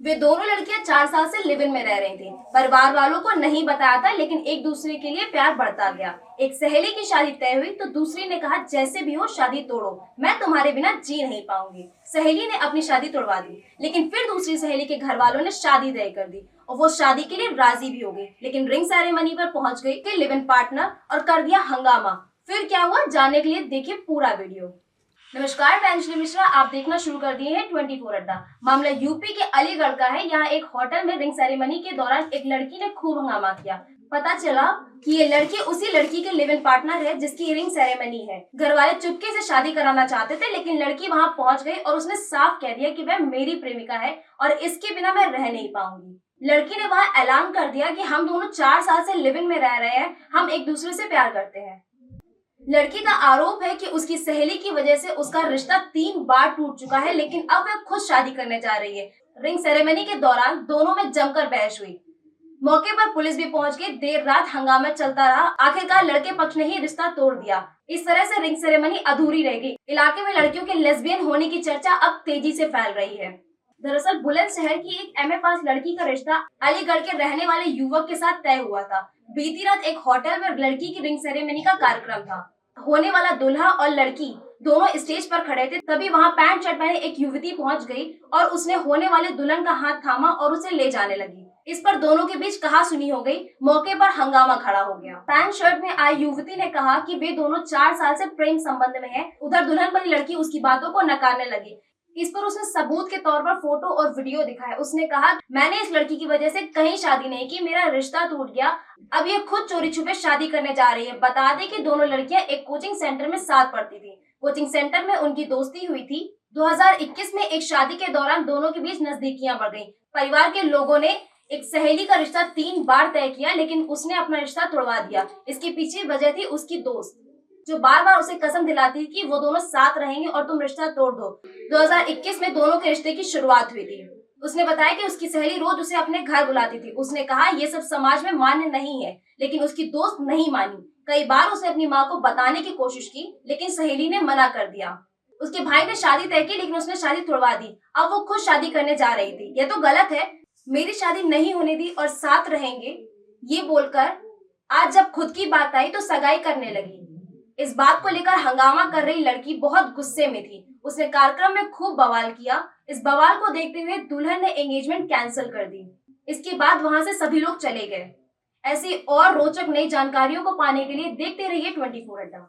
वे दोनों लड़कियां 4 साल से लिव इन में रह रही थी। परिवार वालों को नहीं बताया था, लेकिन एक दूसरे के लिए प्यार बढ़ता गया। एक सहेली की शादी तय हुई तो दूसरी ने कहा जैसे भी हो शादी तोड़ो, मैं तुम्हारे बिना जी नहीं पाऊंगी। सहेली ने अपनी शादी तोड़वा दी, लेकिन फिर दूसरी सहेली के घर वालों ने शादी तय कर दी और वो शादी के लिए राजी भी हो गई। लेकिन रिंग सेरेमनी पर पहुंच गई के लिव इन पार्टनर और कर दिया हंगामा। फिर क्या हुआ जानने के लिए देखिए पूरा वीडियो। नमस्कार, मैं अंजलि मिश्रा, आप देखना शुरू कर दिए हैं 24 अड्डा। मामला यूपी के अलीगढ़ का है। यहाँ एक होटल में रिंग सेरेमनी के दौरान एक लड़की ने खूब हंगामा किया। पता चला कि ये लड़की उसी लड़की के लिव इन पार्टनर है जिसकी रिंग सेरेमनी है। घर वाले चुपके से शादी कराना चाहते थे, लेकिन लड़की वहाँ पहुँच गई और उसने साफ कह दिया कि वह मेरी प्रेमिका है और इसके बिना मैं रह नहीं पाऊंगी। लड़की ने वहाँ ऐलान कर दिया कि हम दोनों 4 साल से लिव इन में रह रहे हैं, हम एक दूसरे से प्यार करते हैं। लड़की का आरोप है कि उसकी सहेली की वजह से उसका रिश्ता 3 बार टूट चुका है, लेकिन अब वह खुद शादी करने जा रही है। रिंग सेरेमनी के दौरान दोनों में जमकर बहस हुई। मौके पर पुलिस भी पहुंच गई। देर रात हंगामा चलता रहा। आखिरकार लड़के पक्ष ने ही रिश्ता तोड़ दिया। इस तरह से रिंग सेरेमनी अधूरी रह गई। इलाके में लड़कियों के लेस्बियन होने की चर्चा अब तेजी से फैल रही है। दरअसल बुलंदशहर की एक एमए पास लड़की का रिश्ता अलीगढ़ के रहने वाले युवक के साथ तय हुआ था। बीती रात एक होटल में लड़की की रिंग सेरेमनी का कार्यक्रम था। होने वाला दूल्हा और लड़की दोनों स्टेज पर खड़े थे, तभी वहां पैंट शर्ट पहने एक युवती पहुंच गई और उसने होने वाले दुल्हन का हाथ थामा और उसे ले जाने लगी। इस पर दोनों के बीच कहासुनी हो गई। मौके पर हंगामा खड़ा हो गया। पैंट शर्ट में आई युवती ने कहा कि वे दोनों 4 साल से प्रेम संबंध में हैं। उधर दुल्हन वाली लड़की उसकी बातों को नकारने लगी। इस पर उसने सबूत के तौर पर फोटो और वीडियो दिखाया। उसने कहा, मैंने इस लड़की की वजह से कहीं शादी नहीं की, मेरा रिश्ता टूट गया। अब ये खुद चोरी छुपे शादी करने जा रही है। बता दें कि दोनों लड़कियां एक कोचिंग सेंटर में साथ पढ़ती थी। कोचिंग सेंटर में उनकी दोस्ती हुई थी। 2021 में एक शादी के दौरान दोनों के बीच नजदीकियां बढ़ गई। परिवार के लोगों ने एक सहेली का रिश्ता 3 बार तय किया, लेकिन उसने अपना रिश्ता तोड़वा दिया। इसके पीछे वजह थी उसकी दोस्त, जो बार बार उसे कसम दिलाती थी कि वो दोनों साथ रहेंगे और तुम रिश्ता तोड़ दो। 2021 में दोनों के रिश्ते की शुरुआत हुई थी। उसने बताया कि उसकी सहेली रोज उसे अपने घर बुलाती थी। उसने कहा ये सब समाज में मान्य नहीं है, लेकिन उसकी दोस्त नहीं मानी। कई बार उसने अपनी माँ को बताने की कोशिश की, लेकिन सहेली ने मना कर दिया। उसके भाई ने शादी तय की, लेकिन उसने शादी तोड़वा दी। अब वो खुद शादी करने जा रही थी। ये तो गलत है, मेरी शादी नहीं होने दी और साथ रहेंगे, ये बोलकर आज जब खुद की बात आई तो सगाई करने लगी। इस बात को लेकर हंगामा कर रही लड़की बहुत गुस्से में थी। उसने कार्यक्रम में खूब बवाल किया। इस बवाल को देखते हुए दुल्हन ने एंगेजमेंट कैंसिल कर दी। इसके बाद वहां से सभी लोग चले गए। ऐसी और रोचक नई जानकारियों को पाने के लिए देखते रहिए 24 अड्डा।